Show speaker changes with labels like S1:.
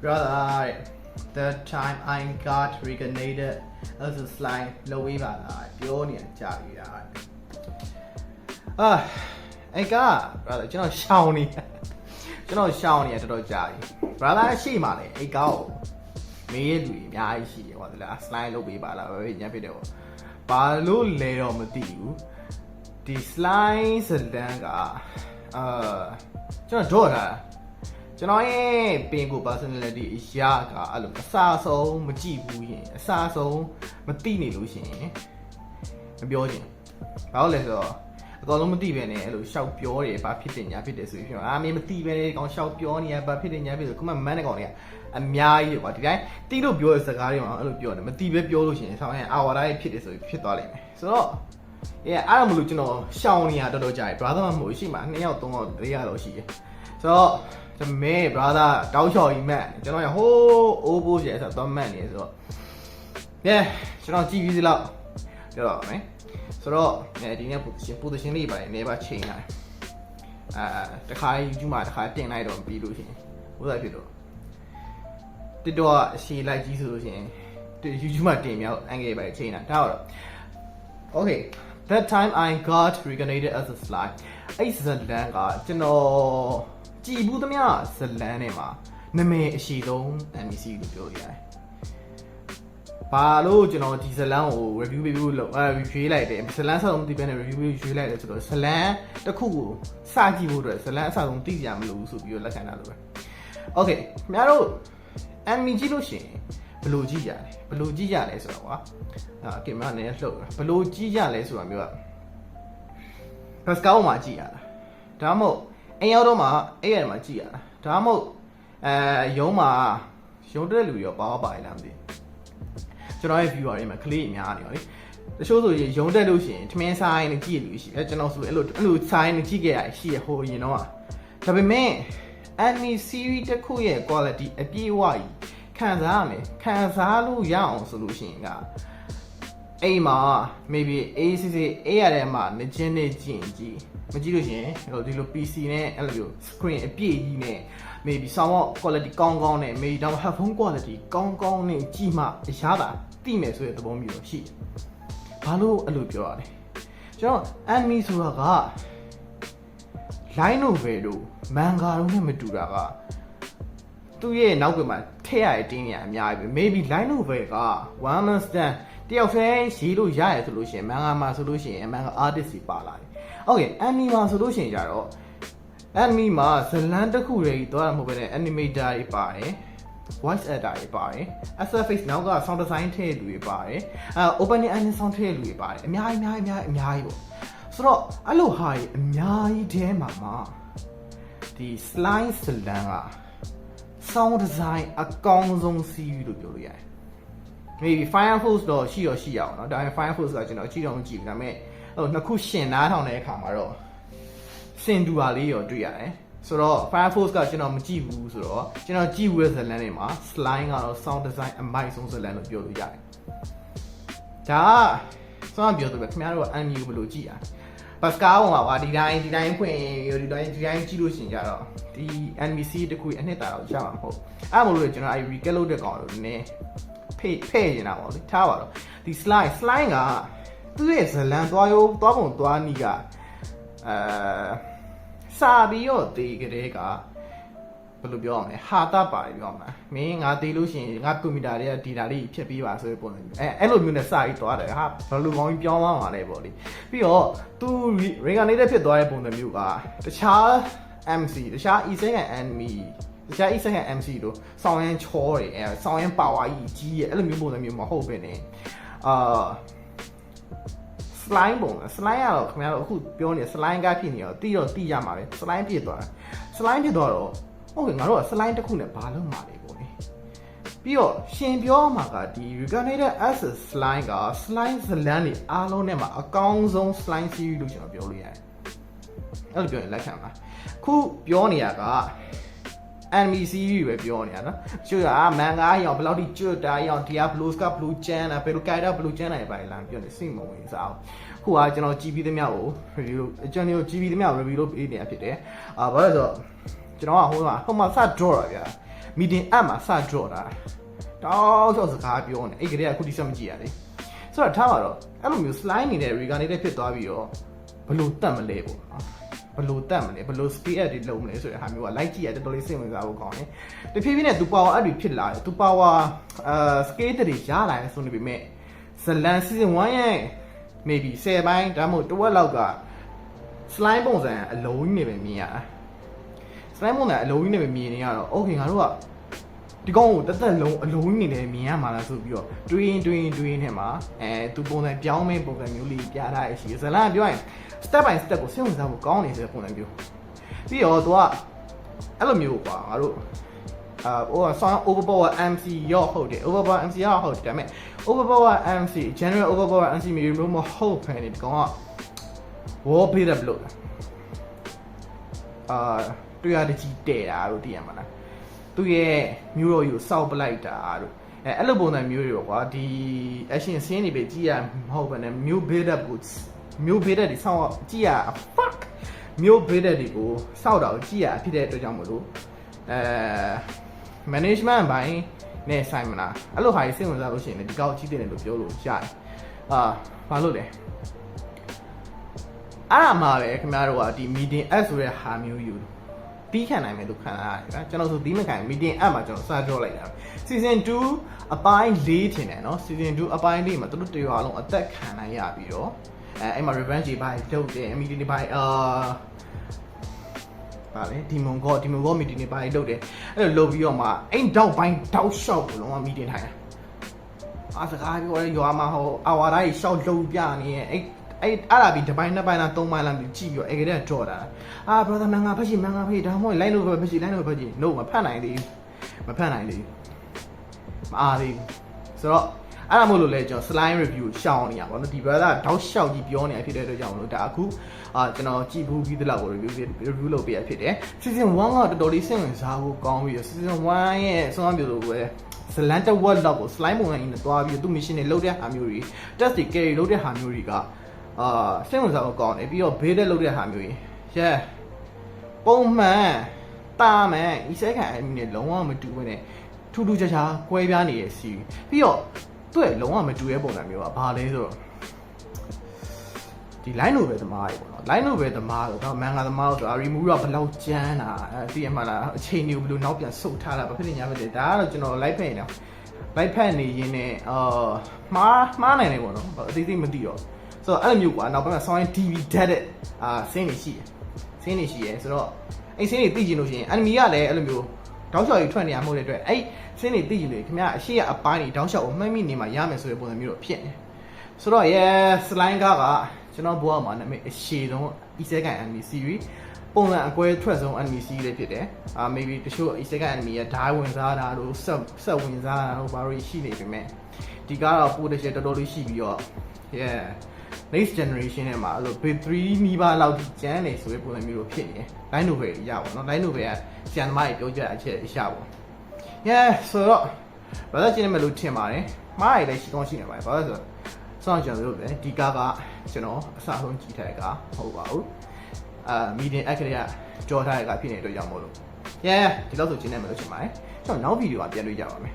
S1: Brother, the time I got reincarnated as a slime, low wave Bionian Javi. Hey, God, brother, you know, Shawnee. You know, Shawnee at the Javi. Brother, she money, a go. Me, I see what the last slime low wave video. Balu lay on the deal. The slimes and danga. You know, daughter. ကျွန်တော်ရဲ့ပင်ကို personality အရာကအဲ့လိုအစားဆုံးမကြည့်ဘူးရင်အစားဆုံးမသိနေလို့ရှိရင်မပြောချင်ဘာလို့လဲဆိုတော့အကောင်လုံးမသိပဲနဲ့အဲ့လိုရှောက်ပြောတယ်ဘာဖြစ်တယ်ညာဖြစ်တယ်ဆိုပြီးပြောအာမင်းမသိပဲနဲ့ကောင်ရှောက်ပြောနေရဘာဖြစ်တယ်ညာဖြစ်တယ်ခုမှမန်းတဲ့ကောင်တွေကအများကြီးကွာဒီတိုင်းတိလို့ပြောတဲ့စကားတွေမှာအဲ့လိုပြောတယ်မသိပဲပြောလို့ရှိရင်ဆောင်းရင်အာဝါဒရဲ့ဖြစ်တယ်ဆိုပြီးဖြစ်သွားလိမ့်မယ်ဆိုတော့အဲ့အားမလို့ကျွန်တော်ရှောင်းနေရတော်တော်ကြာတယ် brother မဟုတ်ရှိမှ2ယောက်3ယောက်4ယောက်လောက်ရှိတယ်ဆိုတော့me brother တောက်ချော်ကြီးမှတ်ကျွန်တော်ရဟိုးအိုးဘိုးကျဲဆိုတော့မှတ်နေဆိုတော့ yeah ကျွန်တော်ကြည့်ပြီးစီလောက်ပြောတော့မယ်ဆိုတော့ဒီနေ့ position လေးပါတယ်နေပါချိန်လာတခါ YouTube မှာတခါတင်လိုက်တော့ပြီးလို့ရှိရင်ဘိုးစားဖြစ်တော့တစ်တော့အရှည်လိုက်ကြီးဆိုလို့ရှိရင် YouTube မှာတင်မြောက်အန်ဂယ်ပဲချိန်လာဒါတော့ okay that time I got reincarnated as a slime အဲ့စလန်ကကျွန်တော်ကြည်ဘူးသမျှဇလန်းထဲမှာနာမည်အရှိဆုံး NBC လို့ပြောရတယ်။ဘာလို့ကျွန်တော်ဒီဇလန်းကို review ပေးဖို့လုပ်ရွေးလိုက်တယ်ဇလန်းဆက်ဆုံးဒီဘက်နဲ့ review ပေးရွေးလိုက်တယ်ဆိုတော့ဇလန်းတစ်ခုကိုစကြည့်ဖို့အတွက်ဇလန်းအစဆုံးသိကြမလို့ဆိုပြီးတော့လက်ခံတာလို့ပဲ။ Okay ခင်ဗျားတို့ NBC ကြည့်လို့ရှိရင်ဘယ်လိုကြည့်ကြလဲဘယ်လိုကြည့်ကြလဲဆိုတော့ကွာကင်မရာနဲ့လှုပ်ဘယ်လိုကြည့်ကြလဲဆိုတာမျိုးကဘတ်စကောင်းမှာကြည့်ရတာဒါမှမဟုတ်အိမ်ရောက်တော့မှအဲ့ရမှာကြည့်ရတာဒါမှမဟုတ်ရုံးမှာရုံးတဲ့လူရောပါပါလားမသိကျွန်တော်ရဲ့ viewer တွေမှာကလေးအများနေရောလေတချို့ဆိုရင်ရုံးတက်လို့ရှိရင်ထမင်းဆိုင်နဲ့ကြည့်လူရှိတယ်ကျွန်တော်ဆိုအဲ့လိုဆိုင်နဲ့ကြည့်ခဲ့ရရှိရဟိုရင်တော့ဒါပေမဲ့ anime series တစ်ခုရဲ့ quality အပြည့်အဝကြီးခံစားရမယ်ခံစားလို့ရအောင်ဆိုလို့ရှိရင်ကအိမ်မှာ maybe ACC အဲ့ရတဲ့မှာနချင်းနဲ့ကြည့်ကြည့်မကြည့်လို့ရှိရင်ဒီလို PC နဲ့အဲ့လို screen အပြည့်ကြီးနဲ့ maybe sound quality ကောင်းကောင်းနဲ့ maybe တော့ headphone quality ကောင်းကောင်းနဲ့ကြည့်မှအရာသာသိမယ်ဆိုတဲ့သဘောမျိုးရှိတယ်။ဘာလို့အဲ့လိုပြောရလဲ။ကျွန်တော် anime ဆိုတာက line novel တို့ manga တို့နဲ့မတူတာကသူ့ရဲ့နောက်ကွယ်မှာထည့်ရတဲ့တင်းနေရအများကြီးပဲ maybe line novel က one understand တယောက်တည်းရေးလို့ရရဆိုလို့ရှိရင် manga မှာဆိုလို့ရှိရင် manga artist တွေပါလာတယ်။ Okay anime မှာဆိုလို့ရှိရင်ကြတော့ anime မှာဇလန်းတစ်ခုတည်းသွားတာမဟုတ်ဘဲနဲ့ animator တွေပါတယ် voice actor တွေပါတယ် SFX နောက်က sound design ထည့်လူတွေပါတယ်opening and sound ထည့်လူတွေပါတယ်အများကြီးပေါ့ဆိုတော့အဲ့လိုဟာကြီးအများကြီးထဲမှာဒီ slime ဇလန်းက sound design အကောင်းဆုံးစီးလို့ပြောလို့ရတယ် maybe Fire Force တော့ရှိအောင်เนาะဒါပေမဲ့ Fire Force ကကျွန်တော်ကြည့်တော့မကြည့်ဘူးဒါပေမဲ့နှစ်ခုရှင်နားထောင်တဲ့အခါမှာတော့စင်တူပါလေးရောတွေ့ရတယ်ဆိုတော့ Fire Force ကကျွန်တော်မကြည့်ဘူးဆိုတော့ကျွန်တော်ကြည့်ဘူးတဲ့ဇာတ်လမ်းတွေမှာ slime ကတော့ sound design အမိုက်ဆုံးဇာတ်လမ်းလို့ပြောလို့ရတယ်ဒါဆောင်းပြောတော့ခင်ဗျားတို့က anime ကိုဘယ်လိုကြည့်ရလဲဘတ်စကားပေါ်မှာဒီတိုင်းဖွင့်ဒီတိုင်းကြည့်လို့ရှင်ကြတော့ဒီ anime တခုအနှစ်သာတော့ရမှာမဟုတ်အဲ့မလို့လေကျွန်တော်recap လုပ်တဲ့ကောင်လို့နည်းဖဲ့နေတာပေါ့လေထားပါတော့ဒီ slime ကသူ့ရဲ့ဇလံသွားပုံသွားနီးကစာပြီးတော့တေးကလေးကဘယ်လိုပြောရမလဲဟာတာပါတယ်ပြောမှာမင်းငါတေးလို့ရှိရင်ငါကွန်ပျူတာတွေကဒီတာလေးဖြတ်ပြီးပါဆိုတဲ့ပုံစံအဲ့လိုမျိုးနဲ့စာပြီးသွားတယ်ဟာဘယ်လိုကောင်းကြီးပြောင်းသွားမှာလဲပေါ့လေပြီးတော့သူ reincarnated ဖြစ်သွားတဲ့ပုံစံမျိုးကတခြား MC တခြား E2 anime တခြား E2 MC တို့ဆောင်းရမ်းချောတယ်ဆောင်းရမ်းပါဝါကြီးရဲ့အဲ့လိုမျိုးပုံစံမျိုးမဟုတ်ပဲနဲ့slime ပုံ slime ကတော့ခင်ဗျားတို့အခုပြောနေ slime ကဖြစ်နေတော့တိရမှာပဲ slime ဖြစ်သွားတော့ဟုတ်ကဲ့ငါတို့က slime တစ်ခုနဲ့ဘာလုပ်မှာလဲပေါ့လေပြီးတော့ရှင်ပြောမှာကဒီ reincarnated as a slime က slime ဇလန်းတွေအားလုံးနဲ့မှာအကောင်းဆုံး slime series လို့ကျွန်တော်ပြောလို့ရတယ်အဲ့လိုပြောရင်လက်ခံပါခုပြောနေရက anime series ပဲပြောနေတာနော်ကျိုးကmanga ရောဘယ်လောက်ထိကျွတ်တာရောဒီက blue sky blue ချမ်းတာဘယ်လိုကြိုက်တာ blue ချမ်းတာပဲလာပြောနေစိတ်မဝင်စားအောင်ခုကကျွန်တော်ကြည့်ပြီးသမျှကို review ကျွန်တော်ကြည့်ပြီးသမျှ review လုပ်ပေးနေတာဖြစ်တယ်ဘာလို့လဲဆိုတော့ကျွန်တော်ကဟိုမှာစ draw တာဗျာ meeting app မှာစကြော့တာတောက်ချော့စကားပြောနေအဲ့ကလေးကအခုတိစက်မကြည့်ရလေဆိုတော့ထားပါတော့အဲ့လိုမျိုး slide နေတဲ့ regard နေတဲ့ဖြစ်သွားပြီးတော့ဘလို့တတ်မလဲပေါ့နော်ဘလို့တတ်မလဲဘလို့ speed up တွေလုံးမလဲဆိုတဲ့ဟာမျိုးက like ကြည့်ရတော်တော်လေးစိတ်ဝင်စားဖို့ကောင်းတယ်တဖြည်းဖြည်းနဲ့ तू power up တွေဖြစ်လာတယ် तू power scale တွေရလာတယ်ဆိုနေပေမဲ့ဇလန် season 1ရဲ့ maybe 10ပိုင်းဒါမှမဟုတ်တစ်ဝက်လောက်က slide ပုံစံအလုံးကြီးနေပဲမြင်ရတာ slide ပုံစံအလုံးကြီးနေပဲမြင်နေရတော့ okay ငါတို့ကဒီကောင်ကိုတက်လုံးအလုံးကြီးနေတယ်မြင်ရမှာလားဆိုပြီးတော့တွေးနေမှာသူပုံစံပြောင်းမင်းပုံစံမျိုးလေးပြထားရရှိဇလန်ကပြောရင် step by step ကိုစိတ်ဝင်စားဖို့ကောင်းနေဆိုတဲ့ပုံစံမျိုးပြီးတော့သူကအဲ့လိုမျိုးကွာငါတို့ဆောင်း overpower MC ရော့ဟုတ်တယ် overpower MC ရော့ဟုတ်တယ်ဒါပေမဲ့ overpower MC general overpower MC မျိုးမဟုတ်ဖ ೇನೆ ဒီကောင်က war build up လို့တွေ့ရတဲ့ကြီးတဲ့တာလို့သိရမှာလားသူရဲ့မျိုးတော်ယူစောက်ပလိုက်တာတို့အဲ့လိုပုံစံမျိုးတွေပေါ့ကွာဒီ action scene တွေပဲကြည့်ရမဟုတ်ဘဲနဲ့မျိုး build up ကိုမျိုး build up တွေစောက်ကြည့်ရ fuck မျိုး build up တွေကိုစောက်တာကိုကြည့်ရဖြစ်တဲ့အတွက်ကြောင့်မလို့management ဘိုင်းနဲ့ဆိုင်မလားအဲ့လိုဟာကြီးစိတ်ဝင်စားလို့ရှိရင်ဒီကောက်ကြည့်တယ်လို့ပြောလို့ရတယ်ဘာလို့လဲအဲ့ဒါမှပဲခင်ဗျားတို့ကဒီ meeting app ဆိုတဲ့ဟာမျိုးယူတီးခံနိုင်မယ်လို့ခံစားရတယ်ကျွန်တော်ဆိုတီးမခံ meeting app မှာကျွန်တော်စကြောလိုက်တာ season 2အပိုင်း4ထင်တယ်နော် season 2အပိုင်း4မှာတို့တရွာလုံးအသက်ခံနိုင်ရပြီးတော့အဲ့မှာ revenge တွေပါထုတ်တယ် meeting တွေပါပါလေဒီမွန်ကော meeting တွေပါထုတ်တယ်အဲ့လိုလုပ်ပြီးတော့မှအဲ့တောက်ပိုင်းတောက်လျှောက်ဘလုံးက meeting ထိုင်တာစကားပြောရဲရွာမှာဟိုအဝါတိုင်းရှောက်လုံးပြနေရဲ့အဲ့ဒါပြီးတစ်ပိုင်းနှစ်ပိုင်းလားသုံးပိုင်းလားကြည့်ပြီးတော့အဲ့ကလေးကကြော်တာbrother မင်္ဂလာဖက်ရှိဒါမှမဟုတ် line လို့ဖက်ရှိ line လို့ဖက်ရှိ no မဖတ်နိုင်သေးဘူးမအားသေးဘူးဆိုတော့အဲ့ဒါမို့လို့လဲကျွန်တော် slide review ရှောင်းနေရပါတော့ဒီ brother တောက်လျှောက်ကြီးပြောနေတာဖြစ်တဲ့အတွက်ကြောင့်မလို့ဒါအခုကျွန်တော်ကြည့်ဘူးပြီးသလောက်ကို review လုပ်ပေးရဖြစ်တယ် season 1ကတော်တော်လေးစိတ်ဝင်စားဖို့ကောင်းပြီးတော့ season 1ရဲ့အဆုံးအမျိုးလိုပဲဇလန်တဝက်လောက်ကို slide ပုံစံကြီးနဲ့တွားပြီးသူ့ mission တွေလုပ်တဲ့ဟာမျိုးတွေ test တွေ carry လုပ်တဲ့ဟာမျိုးတွေကစိတ်ဝင်စားဖို့ကောင်းတယ်ပြီးတော့ဘေးတက်လုပ်တဲ့ဟာမျိုးကြီးပုံမှန်တာမယ်ဤစက်ခံအမီနဲ့လုံးဝမတူဘဲနဲ့ထူးထူးခြားခြားကွဲပြားနေတဲ့စီပြီးတော့သူ့ရဲ့လုံးဝမတူတဲ့ပုံစံမျိုးကဘာလဲဆိုတော့ဒီ line novel သမားတွေပေါ့နော် line novel သမားဆိုတော့မန်ဂါသမားဆိုတော့ remove ကဘယ်လောက်ကျန်းတာသိရမှာလားအချိန်မျိုးဘယ်လိုနောက်ပြန်ဆုတ်ထားတာဘာဖြစ်နေ냐ပဲလေဒါကတော့ကျွန်တော် live ဖက်နေတာ live ဖက်နေရင်းနဲ့မှားနိုင်တယ်ပေါ့နော်အသေးသေးမသိတော့ဆိုတော့အဲ့လိုမျိုးကွာနောက်ပိုင်းမှာ sound TV ဓာတ်တဲ့ဆင်းနေရှိရယ်ဆိုတော့အဲ့ဆင်းနေသိကျင်လို့ရှိရင် enemy ကလည်းအဲ့လိုမျိုးတောက်လျှောက်ကြီးထွက်နေရမဟုတ်တဲ့အတွက်အဲ့ဆင်းနေသိကျင်လို့ခင်ဗျာအရှိကအပိုင်းကြီးတောက်လျှောက်ကိုမှတ်မိနေမှာရမယ်ဆိုတဲ့ပုံစံမျိုးတော့ဖြစ်နေဆိုတော့ slime ကကျွန်တော်ဘွားမှာနာမည်အရှိဆုံး isekai anime series ပုံစံအကွဲထွက်ဆုံး anime series လေးဖြစ်တယ်maybe တချို့ isekai anime ရဲ့ဓာတ်ဝင်စားတာတို့ဆက်ဝင်စားတာတို့ဘာလို့ရှိနေပြီမဲ့ဒီကတော့ပိုတစ်ချက်တော်တော်လေးရှိပြီးတော့ next generation နဲ့မှာအဲ့လို big 3နီးပါးလောက်ကျန်းနေဆိုတဲ့ပုံစံမျိုးလိုဖြစ်နေတယ် line novel ရပါတော့ line novel ကဆရာသမားကြီးပြောကြတဲ့အချက်အရာပေါ့ဆိုတော့ဘာသာကျင်းနေမယ်လို့ထင်ပါတယ်မားရည်လည်းရှိကောင်းရှိနေပါတယ်ဘာလို့ဆိုတော့စောင့်ကြလို့ပဲဒီကားကကျွန်တော်အစဆုံးကြည့်ထားတဲ့ကားမဟုတ်ပါဘူးmeeting app ကလေးကကြော်ထားတဲ့ကားဖြစ်နေတဲ့အတွက်ကြောင့်မို့လို့ဒီလောက်ဆိုကျင်းနေမယ်လို့ထင်ပါတယ်ကျွန်တော်နောက်ဗီဒီယိုကပြန်တွေ့ကြပါမယ်